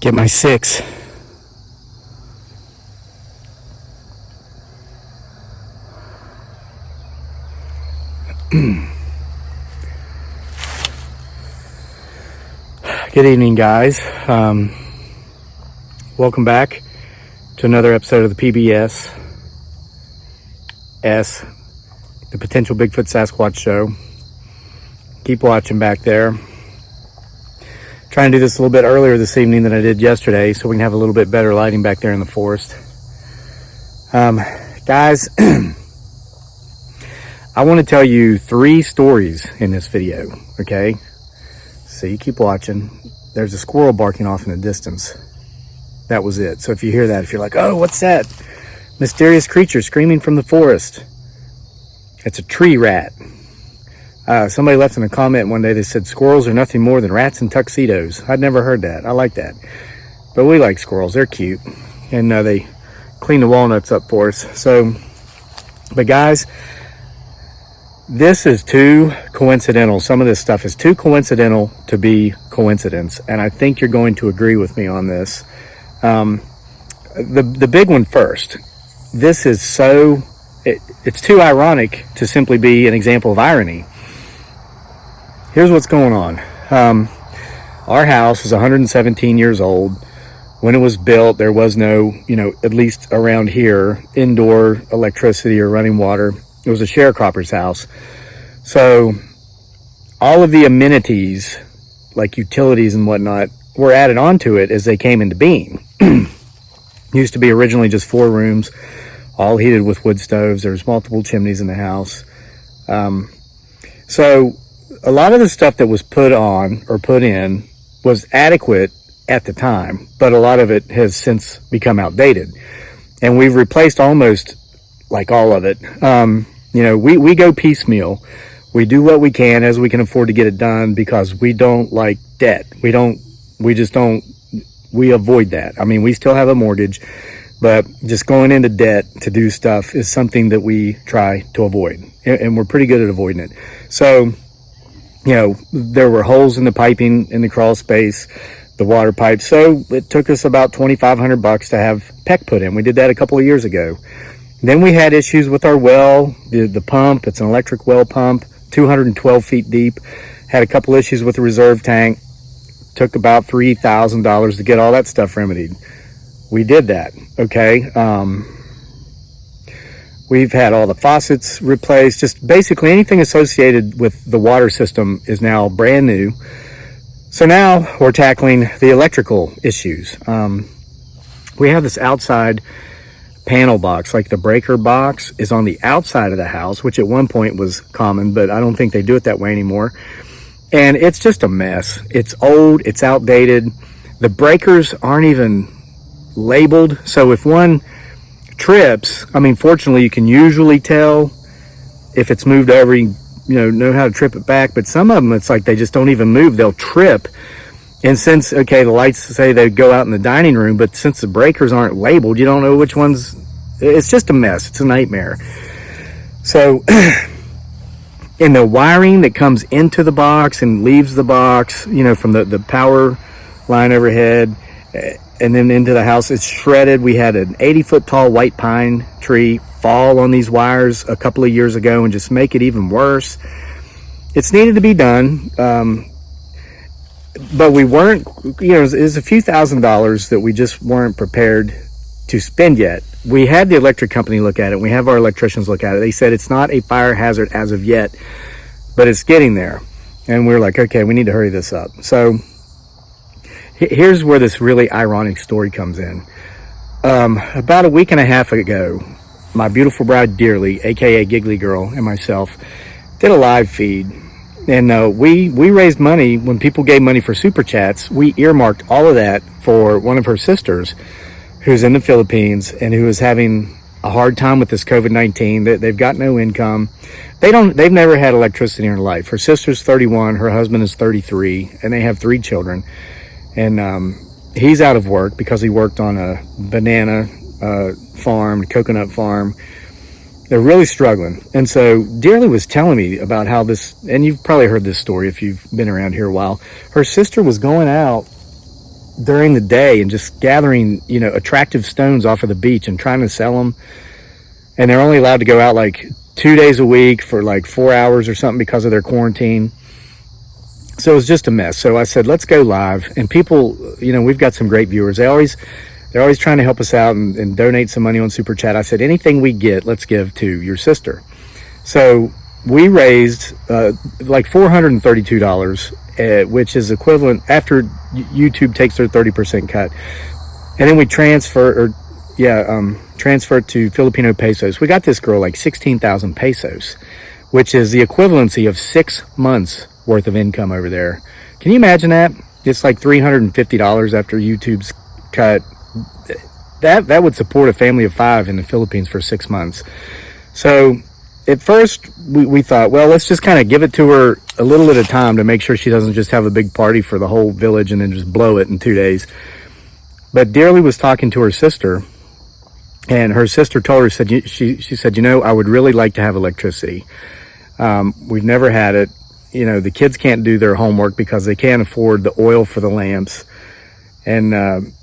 Get my 6. Good evening, guys. Welcome back to another episode of the PBS, the Potential Bigfoot Sasquatch Show. Keep watching back there. Trying to do this a little bit earlier this evening than I did yesterday so we can have a little bit better lighting back there in the forest. Guys, I want to tell you 3 stories in this video, okay? So you keep watching. There's a squirrel barking off in the distance. That was it. So if you hear that, if you're like, oh, what's that? Mysterious creature screaming from the forest. It's a tree rat. Somebody left in a comment one day, they said squirrels are nothing more than rats in tuxedos. I'd never heard that. I like that. But we like squirrels. They're cute. And they clean the walnuts up for us. So, but guys, this is too coincidental. Some of this stuff is too coincidental to be coincidence. And I think you're going to agree with me on this. The big one first. This is so, it's too ironic to simply be an example of irony. Here's what's going on. Our house is 117 years old. When it was built, there was no, at least around here, indoor electricity or running water. It was a sharecropper's house. So all of the amenities, like utilities and whatnot, were added onto it as they came into being. Used to be originally just 4 rooms, all heated with wood stoves. There was multiple chimneys in the house. So a lot of the stuff that was put on or put in was adequate at the time, but a lot of it has since become outdated. And we've replaced almost like all of it. We go piecemeal. We do what we can as we can afford to get it done because we don't like debt. We avoid that. I mean, we still have a mortgage, but just going into debt to do stuff is something that we try to avoid. And we're pretty good at avoiding it. So, there were holes in the piping in the crawl space, the water pipes. So it took us about $2,500 to have PEC put in. We did that a couple of years ago. Then we had issues with our well, the pump. It's an electric well pump, 212 feet deep. Had a couple issues with the reserve tank. Took about $3,000 to get all that stuff remedied. We did that, okay? We've had all the faucets replaced. Just basically anything associated with the water system is now brand new. So now we're tackling the electrical issues. We have this outside panel box, like the breaker box is on the outside of the house, which at one point was common, but I don't think they do it that way anymore. And it's just a mess. It's old, it's outdated. The breakers aren't even labeled. So if one trips, fortunately you can usually tell if it's moved over, you know how to trip it back, but some of them it's like they just don't even move. They'll trip. And since, the lights say they go out in the dining room, but since the breakers aren't labeled, you don't know which ones. It's just a mess. It's a nightmare. So in the wiring that comes into the box and leaves the box, from the power line overhead and then into the house, it's shredded. We had an 80-foot tall white pine tree fall on these wires a couple of years ago and just make it even worse. It's needed to be done. But we weren't, it was a few $1,000s that we just weren't prepared to spend yet. We had the electric company look at it. We have our electricians look at it. They said it's not a fire hazard as of yet, but it's getting there. And we're like, okay, we need to hurry this up. So here's where this really ironic story comes in. About a week and a half ago, my beautiful bride, Dearly, aka Giggly Girl, and myself did a live feed. And we raised money. When people gave money for super chats, we earmarked all of that for one of her sisters who's in the Philippines and who is having a hard time with this COVID-19. They've got no income. They've never had electricity in her life. Her sister's 31, her husband is 33, and they have 3 children. And he's out of work because he worked on a banana farm, coconut farm. They're really struggling. And so Dearly was telling me about how this, and you've probably heard this story if you've been around here a while. Her sister was going out during the day and just gathering, attractive stones off of the beach and trying to sell them. And they're only allowed to go out like 2 days a week for like 4 hours or something because of their quarantine. So it was just a mess. So I said, let's go live. And people, we've got some great viewers. They're always trying to help us out and donate some money on Super Chat. I said, anything we get, let's give to your sister. So we raised like $432, which is equivalent after YouTube takes their 30% cut. And then we transfer it to Filipino pesos. We got this girl like 16,000 pesos, which is the equivalency of 6 months worth of income over there. Can you imagine that? It's like $350 after YouTube's cut. That would support a family of 5 in the Philippines for 6 months. So at first we thought, well, let's just kind of give it to her a little at a time to make sure she doesn't just have a big party for the whole village and then just blow it in 2 days. But Dearly was talking to her sister, and her sister told her, she said, I would really like to have electricity. We've never had it. The kids can't do their homework because they can't afford the oil for the lamps. And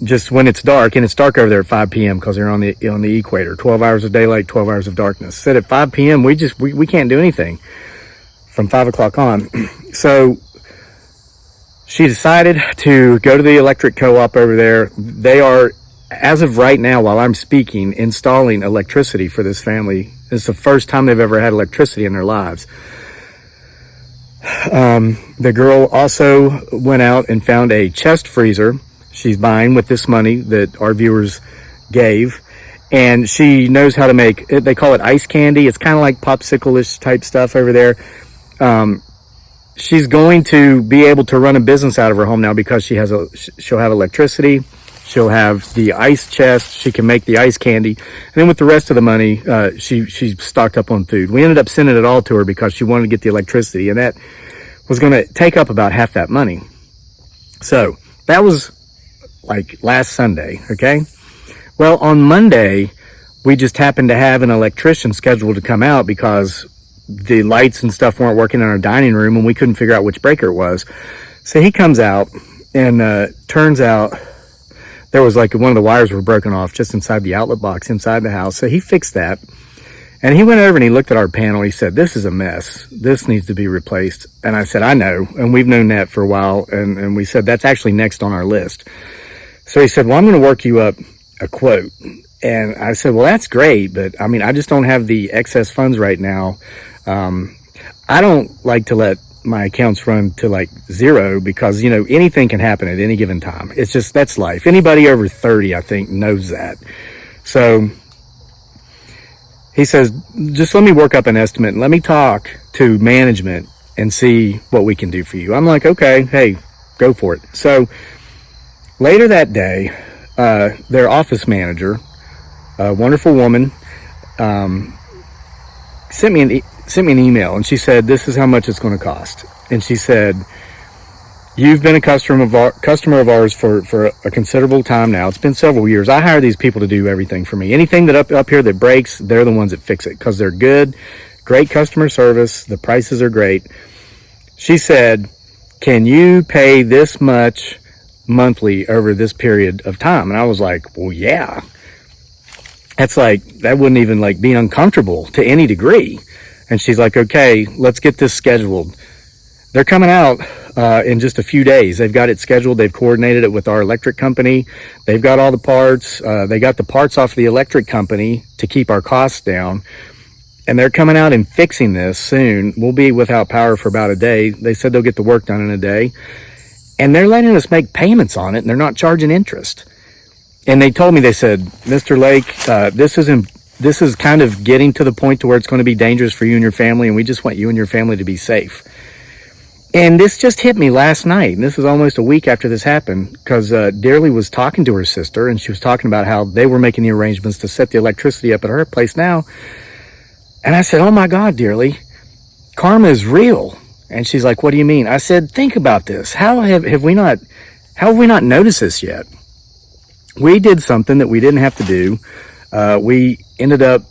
just when it's dark, and it's dark over there at 5 p.m. because they're on the equator, 12 hours of daylight, 12 hours of darkness. Said at 5 p.m. we can't do anything from 5 o'clock on. So she decided to go to the electric co-op over there. They are, as of right now, while I'm speaking, installing electricity for this family. It's the first time they've ever had electricity in their lives. The girl also went out and found a chest freezer she's buying with this money that our viewers gave. And she knows how to make, they call it ice candy. It's kind of like popsicle-ish type stuff over there. She's going to be able to run a business out of her home now because she'll have electricity. She'll have the ice chest. She can make the ice candy. And then with the rest of the money, she's stocked up on food. We ended up sending it all to her because she wanted to get the electricity, and that was going to take up about half that money. So that was like last Sunday, okay? Well, on Monday, we just happened to have an electrician scheduled to come out because the lights and stuff weren't working in our dining room, and we couldn't figure out which breaker it was. So he comes out, and turns out there was like one of the wires were broken off just inside the outlet box inside the house. So he fixed that. And he went over and he looked at our panel. He said, this is a mess. This needs to be replaced. And I said, I know. And we've known that for a while. And we said, that's actually next on our list. So he said, well, I'm going to work you up a quote. And I said, well, that's great. But I mean, I just don't have the excess funds right now. I don't like to let my accounts run to like zero because, anything can happen at any given time. It's just, that's life. Anybody over 30, I think, knows that. So he says, just let me work up an estimate and let me talk to management and see what we can do for you. I'm like, okay, hey, go for it. So later that day, their office manager, a wonderful woman, sent me an email, and she said, this is how much it's going to cost. And she said, you've been a customer of ours for a considerable time now. It's been several years. I hire these people to do everything for me. Anything that up here that breaks, they're the ones that fix it because they're good, great customer service. The prices are great. She said, can you pay this much monthly over this period of time? And I was like, well, yeah. That's like, that wouldn't even like be uncomfortable to any degree. And she's like, okay, let's get this scheduled. They're coming out in just a few days. They've got it scheduled. They've coordinated it with our electric company. They've got all the parts. They got the parts off the electric company to keep our costs down. And they're coming out and fixing this soon. We'll be without power for about a day. They said they'll get the work done in a day. And they're letting us make payments on it, and they're not charging interest. And they told me, they said, Mr. Lake, this is kind of getting to the point to where it's going to be dangerous for you and your family, and we just want you and your family to be safe. And this just hit me last night, and this is almost a week after this happened, because Dearly was talking to her sister, and she was talking about how they were making the arrangements to set the electricity up at her place now. And I said, oh my God, Dearly, karma is real. And she's like, what do you mean? I said, think about this. How have we not noticed this yet? We did something that we didn't have to do. We ended up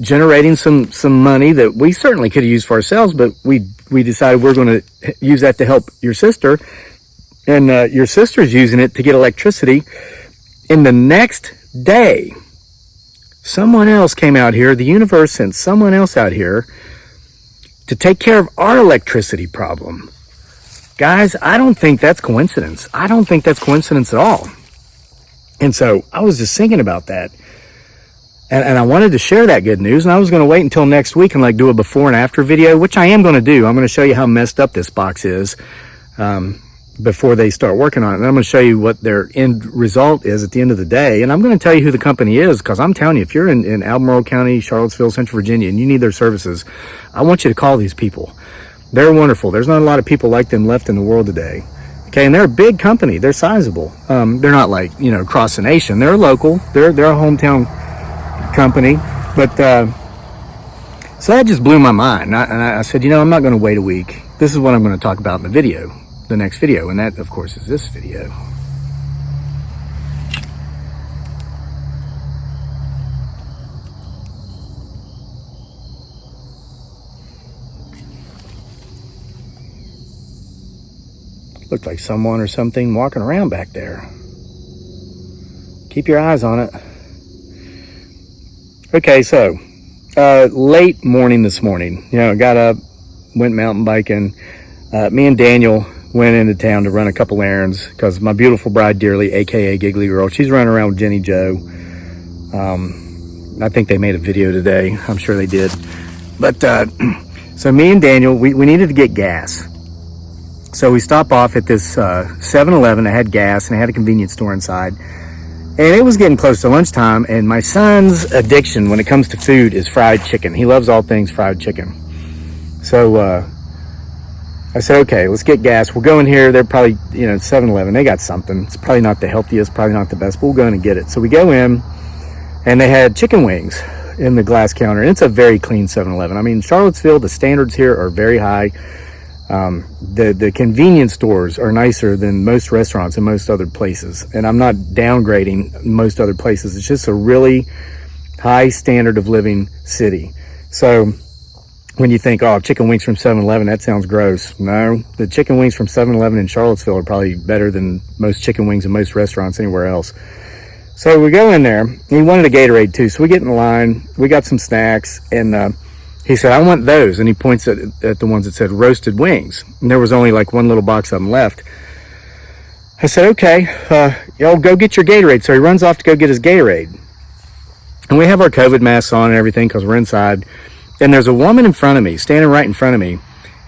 generating some money that we certainly could have used for ourselves, but we decided we're going to use that to help your sister. and your sister's using it to get electricity. And the next day, someone else came out here. The universe sent someone else out here to take care of our electricity problem. Guys, I don't think that's coincidence. I don't think that's coincidence at all. And so I was just thinking about that. And I wanted to share that good news. And I was going to wait until next week and do a before and after video, which I am going to do. I'm going to show you how messed up this box is before they start working on it. And I'm going to show you what their end result is at the end of the day. And I'm going to tell you who the company is, because I'm telling you, if you're in Albemarle County, Charlottesville, Central Virginia, and you need their services, I want you to call these people. They're wonderful. There's not a lot of people like them left in the world today. Okay, and they're a big company. They're sizable. They're not across the nation. They're local. They're a hometown company. But so that just blew my mind. And I said, I'm not going to wait a week. This is what I'm going to talk about in the next video. And that, of course, is this video. Looked like someone or something walking around back there. Keep your eyes on it. Okay, so late morning this morning, got up, went mountain biking. Me and Daniel went into town to run a couple errands because my beautiful bride dearly, aka Giggly Girl, she's running around with Jenny Joe. I think they made a video today. I'm sure they did. But so me and Daniel, we needed to get gas. So we stopped off at this 7-Eleven that had gas and it had a convenience store inside. And it was getting close to lunchtime, and my son's addiction when it comes to food is fried chicken. He loves all things fried chicken. So I said, okay, let's get gas. We'll go in here. They're probably, 7-Eleven. They got something. It's probably not the healthiest, probably not the best, but we'll go in and get it. So we go in, and they had chicken wings in the glass counter. And it's a very clean 7-Eleven. I mean, Charlottesville, the standards here are very high. The convenience stores are nicer than most restaurants in most other places. And I'm not downgrading most other places. It's just a really high standard of living city. So when you think, chicken wings from 7-Eleven, that sounds gross. No, the chicken wings from 7-Eleven in Charlottesville are probably better than most chicken wings in most restaurants anywhere else. So we go in there. He wanted a Gatorade too. So we get in the line. We got some snacks, and he said, I want those. And he points at the ones that said roasted wings. And there was only one little box of them left. I said, okay, go get your Gatorade. So he runs off to go get his Gatorade. And we have our COVID masks on and everything because we're inside. And there's a woman in front of me, standing right in front of me.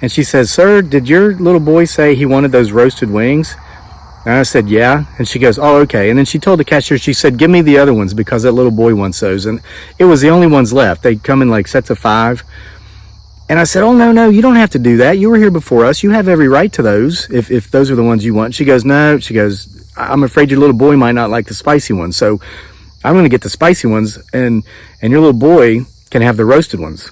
And she says, sir, did your little boy say he wanted those roasted wings? And I said, yeah. And she goes, oh, okay. And then she told the cashier, she said, give me the other ones because that little boy wants those. And it was the only ones left. They come in sets of 5. And I said, oh, no, you don't have to do that. You were here before us. You have every right to those if those are the ones you want. She goes, no. She goes, I'm afraid your little boy might not like the spicy ones. So I'm going to get the spicy ones and your little boy can have the roasted ones.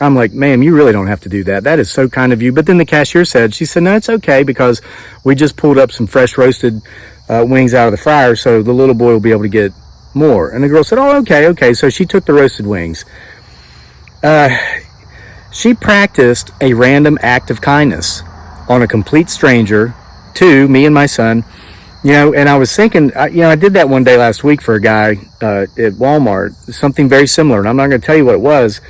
I'm like, ma'am, you really don't have to do that. That is so kind of you. But then the cashier said, no, it's okay because we just pulled up some fresh roasted wings out of the fryer, so the little boy will be able to get more. And the girl said, oh, okay. So she took the roasted wings. She practiced a random act of kindness on a complete stranger to me and my son. And I was thinking, I did that one day last week for a guy at Walmart, something very similar. And I'm not going to tell you what it was.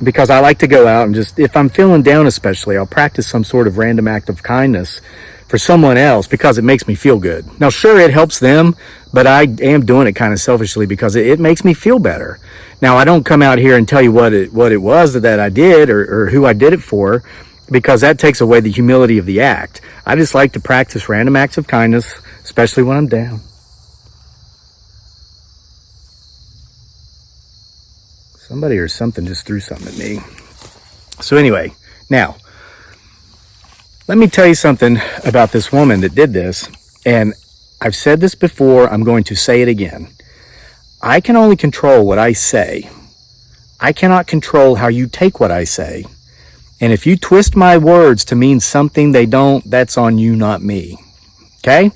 Because I like to go out and just, if I'm feeling down especially, I'll practice some sort of random act of kindness for someone else because it makes me feel good. Now, sure, it helps them, but I am doing it kind of selfishly because it makes me feel better. Now, I don't come out here and tell you what it was that I did or who I did it for, because that takes away the humility of the act. I just like to practice random acts of kindness, especially when I'm down. Somebody or something just threw something at me. So anyway, now, let me tell you something about this woman that did this. And I've said this before, I'm going to say it again. I can only control what I say. I cannot control how you take what I say. And if you twist my words to mean something they don't, that's on you, not me. Okay?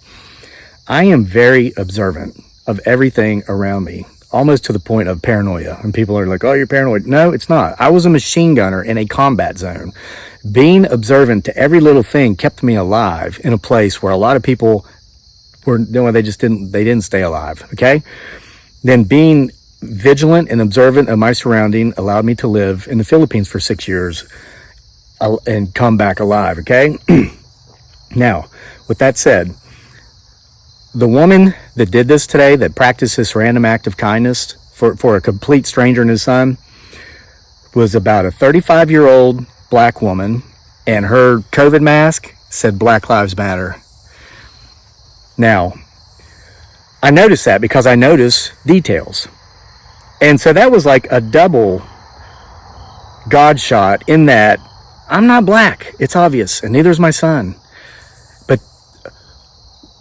I am very observant of everything around me. almost to the point of paranoia. And people are like, oh, you're paranoid. No, it's not. I was a machine gunner in a combat zone. Being observant to every little thing kept me alive in a place where a lot of people were, no, they didn't stay alive. Okay. Then being vigilant and observant of my surrounding allowed me to live in the Philippines for 6 years and come back alive. Okay. Now, with that said, the woman that did this today, that practiced this random act of kindness for a complete stranger and his son, was about a 35-year-old black woman, and her COVID mask said Black Lives Matter. Now, I noticed that because I notice details. And so that was like a double God shot in that I'm not black. It's obvious, and neither is my son. But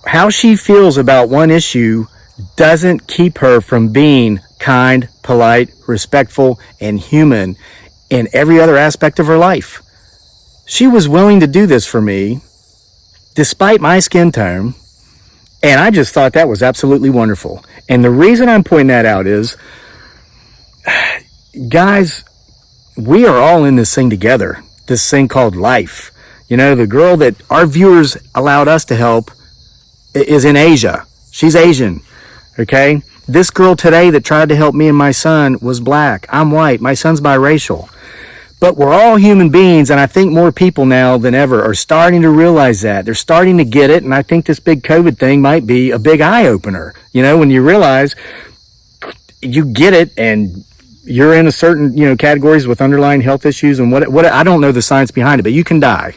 how she feels about one issue doesn't keep her from being kind, polite, respectful, and human in every other aspect of her life. She was willing to do this for me despite my skin tone, and I just thought that was absolutely wonderful. And the reason I'm pointing that out is, guys, we are all in this thing together, this thing called life. You know, the girl that our viewers allowed us to help is in Asia. She's Asian, okay? This girl today that tried to help me and my son was black. I'm white. My son's biracial. But we're all human beings, and I think more people now than ever are starting to realize that. They're starting to get it, and I think this big COVID thing might be a big eye-opener. You know, when you realize you get it, and you're in a certain, you know, categories with underlying health issues, and what I don't know the science behind it, but you can die.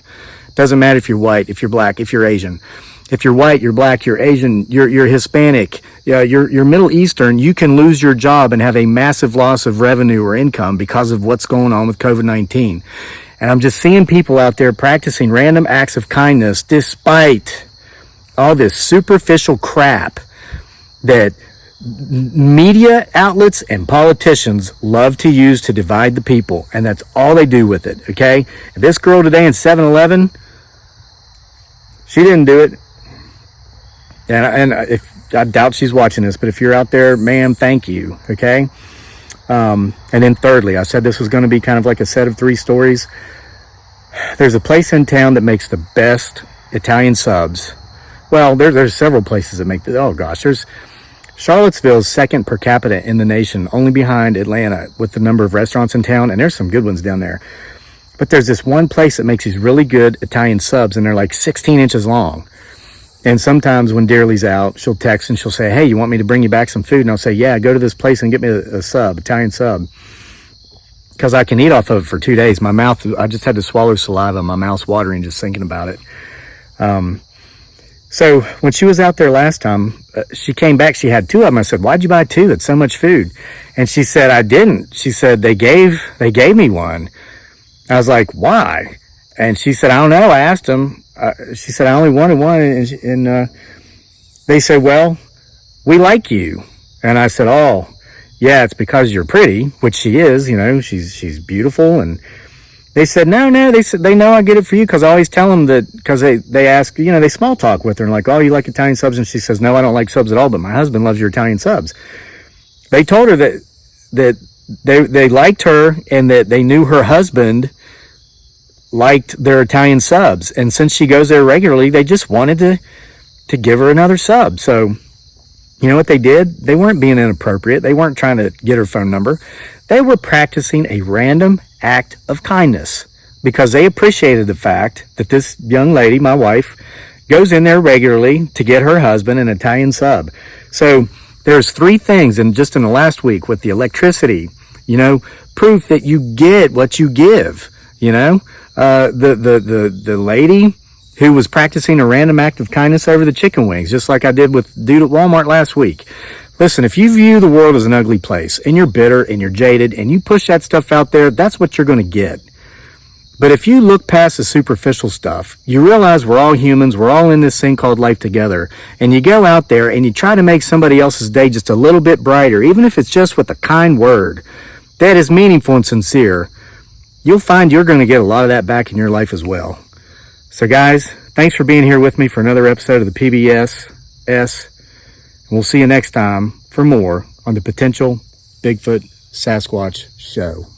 Doesn't matter if you're white, if you're black, if you're Asian. If you're white, you're black, you're Asian, you're Hispanic, you're Middle Eastern, you can lose your job and have a massive loss of revenue or income because of what's going on with COVID-19. And I'm just seeing people out there practicing random acts of kindness despite all this superficial crap that media outlets and politicians love to use to divide the people. And that's all they do with it, okay? This girl today in 7-Eleven, she didn't do it. And if I doubt she's watching this, but if you're out there, ma'am, thank you. Okay. And then thirdly, I said this was going to be kind of like a set of 3 stories. There's a place in town that makes the best Italian subs. Well, there's several places that make the, oh gosh, there's Charlottesville's second per capita in the nation, only behind Atlanta with the number of restaurants in town. And there's some good ones down there. But there's this one place that makes these really good Italian subs, and they're like 16 inches long. And sometimes when Dearly's out, she'll text and she'll say, hey, you want me to bring you back some food? And I'll say, yeah, go to this place and get me a sub, Italian sub. Because I can eat off of it for 2 days. My mouth, I just had to swallow saliva. My mouth's watering just thinking about it. So when she was out there last time, she came back, she had 2 of them. I said, why'd you buy 2? It's so much food. And she said, I didn't. She said, they gave me one. I was like, why? And she said, I don't know. I asked them. She said, I only wanted one. And they said, well, we like you. And I said, oh, yeah, it's because you're pretty, which she is, you know, she's beautiful. And they said, no, they said, they know I get it for you. Cause I always tell them that, cause they ask, you know, they small talk with her and like, oh, you like Italian subs? And she says, no, I don't like subs at all, but my husband loves your Italian subs. They told her that they liked her and that they knew her husband liked their Italian subs, and since she goes there regularly, they just wanted to give her another sub. So you know what they did? They weren't being inappropriate. They weren't trying to get her phone number. They were practicing a random act of kindness because they appreciated the fact that this young lady, my wife, goes in there regularly to get her husband an Italian sub. So there's 3 things, and just in the last week with the electricity, you know, proof that you get what you give. You know, the lady who was practicing a random act of kindness over the chicken wings, just like I did with dude at Walmart last week. Listen, if you view the world as an ugly place and you're bitter and you're jaded and you push that stuff out there, that's what you're going to get. But if you look past the superficial stuff, you realize we're all humans, we're all in this thing called life together, and you go out there and you try to make somebody else's day just a little bit brighter, even if it's just with a kind word that is meaningful and sincere, you'll find you're going to get a lot of that back in your life as well. So guys, thanks for being here with me for another episode of the PBS. We'll see you next time for more on the Potential Bigfoot Sasquatch Show.